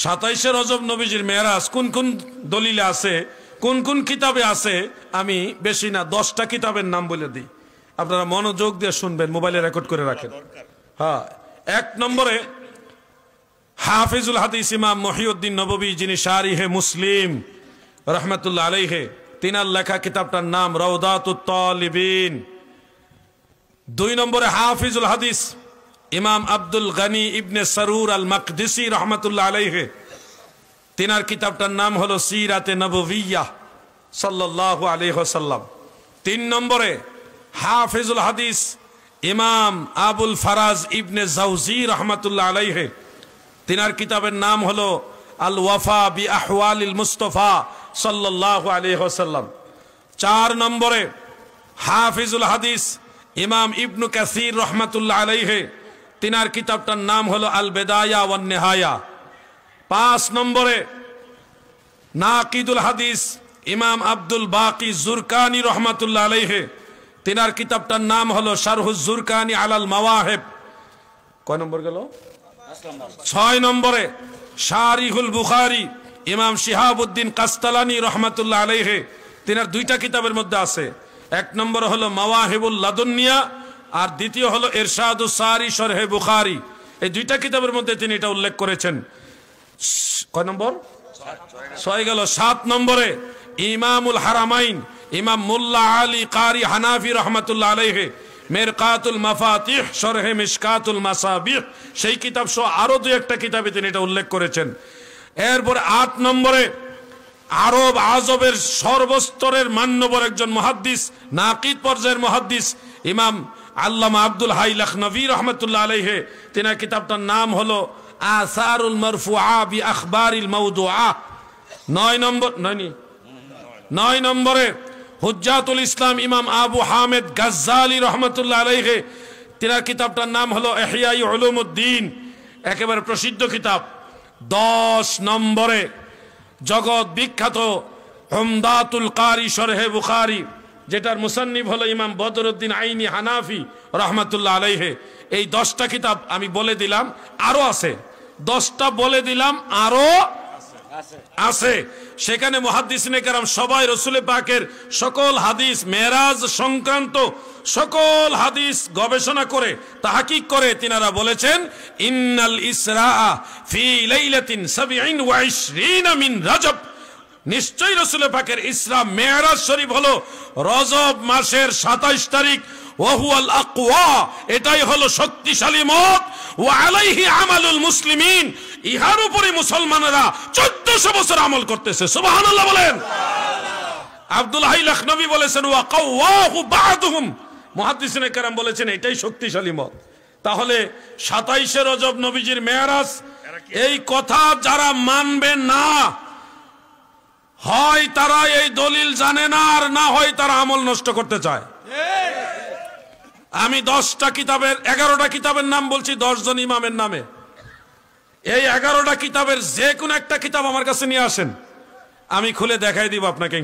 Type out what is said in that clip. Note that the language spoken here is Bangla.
27 রজব নবীজির মেরাজ কোন কোন দলিলে আছে, কোন কোন কিতাবে আছে, আমি বেশি না 10টা কিতাবের নাম বলে দিই, আপনারা মনোযোগ দিয়ে শুনবেন, মোবাইলে রেকর্ড করে রাখেন। হ্যাঁ, 1 নম্বরে হাফিজুল হাদিস ইমাম মহিউদ্দিন নববী, যিনি শারিহে মুসলিম রহমতুল্লাহ আলাইহি, তিনার লেখা কিতাবটার নাম রওদাতুত তালিবিন। 2 নম্বরে হাফিজুল হাদিস ইমাম আব্দুল গনি ইবনে সরুর আল মাকদিসি রহমতুল্লাহ আলাইহি, তিনার কিতাবটার নাম হলো সিরাতে নববিয়্যাহ সাল্লাল্লাহু আলাইহি ওয়াসাল্লাম। 3 নম্বরে হাফিজুল হাদিস ইমাম আবুল ফারাজ ইবনে জাওজি রহমতুল্লাহ আলাইহি, তিনার কিতাবের নাম হলো আল ওয়াফা বি আহওয়ালিল মুস্তাফা সাল্লাল্লাহু আলাইহি ওয়াসাল্লাম। 4 নম্বরে হাফিজুল হাদিস ইমাম ইবনু কাসির রহমতুল্লাহ আলাইহি, তিনার কিতাবটার নাম হলো আল বেদায়া ওয়ান নেহায়া। 5 নম্বরে নাকিদুল হাদিস ইমাম আব্দুল বাকি জুরকানি রহমতুল্লাহ আলাইহি, তিনার কিতাবটার নাম হলো শারহুজ জুরকানি আলাল মাওয়াহিব। কয় নম্বর গেল? 6 নম্বরে শারিহুল বুখারী ইমাম শিহাবুদ্দিন কাস্তালানি রহমতুল্লাহ আলাইহি, তিনার 2টা কিতাবের মধ্যে আছে। 1 নম্বর হলো মাওয়াহিবুল লাদুনিয়া, আর দ্বিতীয় হলো ইরশাদুস সারি শরহে বুখারী। এই 2টা কিতাবের মধ্যে তিনি এটা উল্লেখ করেছেন। কয় নম্বর? 6 গেল। 7 নম্বরে ইমামুল হারামাইন ইমাম মুল্লা আলী কারি হানাফি রহমতুল্লাহ আলাইহি, মিরকাতুল মাফাতিহ শরহে মিশকাতুল মাসাবিহ, সেই কিতাব সহ আরো 2-1টা কিতাবে তিনি এটা উল্লেখ করেছেন। এরপর 8 নম্বরে আরব আজবের সর্বস্তরের মান্যবর একজন মুহাদ্দিস, নাকিদ পর্যায়ের মুহাদ্দিস ইমাম আল্লামা আব্দুল হাই লখনভী রহমতুল্লাহ আলাইহি, তিনার কিতাবটার নাম হলো আসারুল মারফুআ বি আখবারিল মাওদুআ। 9 নম্বরে হুজ্জাতুল ইসলাম ইমাম আবু হামেদ গাজ্জালি রহমতুল্লাহ আলাইহি, তিনার কিতাবটার নাম হলো ইহয়া উলুমুদ্দিন, একেবারে প্রসিদ্ধ কিতাব। 10 নম্বরে জগৎ বিখ্যাত উমদাতুল কারি শরহে বুখারী, যেটার মুসান্নিফ হলো ইমাম বদরুদ্দিন আইনি হানাফি রহমতুল্লাহ আলাইহি। এই 10টা কিতাব আমি বলে দিলাম, আরো আছে 10টা বলে দিলাম, আরো আছে। সেখানে মুহাদ্দিসিনে কেরাম সবাই রাসূল পাকের সকল হাদিস, মেরাজ সংক্রান্ত সকল হাদিস গবেষণা করে তাহকিক করে তিনারা বলেছেন ইন্নাল ইসরা ফি লাইলাতিন 27 মিন রজব, নিশ্চয়ই রাসূল পাকের ইসরা মেরাজ শরীফ হলো রজব মাসের 27 তারিখ। ওয়াহুয়াল আকওয়া, এটাই হলো শক্তিশালী মত। ওয়া আলাইহি আমালুল মুসলিমিন, ইহার উপরে মুসলমানেরা 1400 বছর আমল করতেছে। সুবহানাল্লাহ বলেন। আব্দুল হাই লখনভী বলেছেন ওয়া কাওয়াহু বা'দুহুম, মুহাদ্দিসিনে কেরাম বলেছেন এটাই শক্তিশালী মত। তাহলে 27 রজব নবীজির মেরাজ, এই কথা যারা মানবে না, হয় তারা এই দলিল জানে না, আর না হয় তারা আমল নষ্ট করতে চায়। আমি 11টা কিতাবের নাম বলছি 10 জন ইমামের নামে। এই 11টা কিতাবের যে কোনো একটা কিতাব আমার কাছে নিয়ে আসেন, আমি খুলে দেখাই দিব আপনাকে।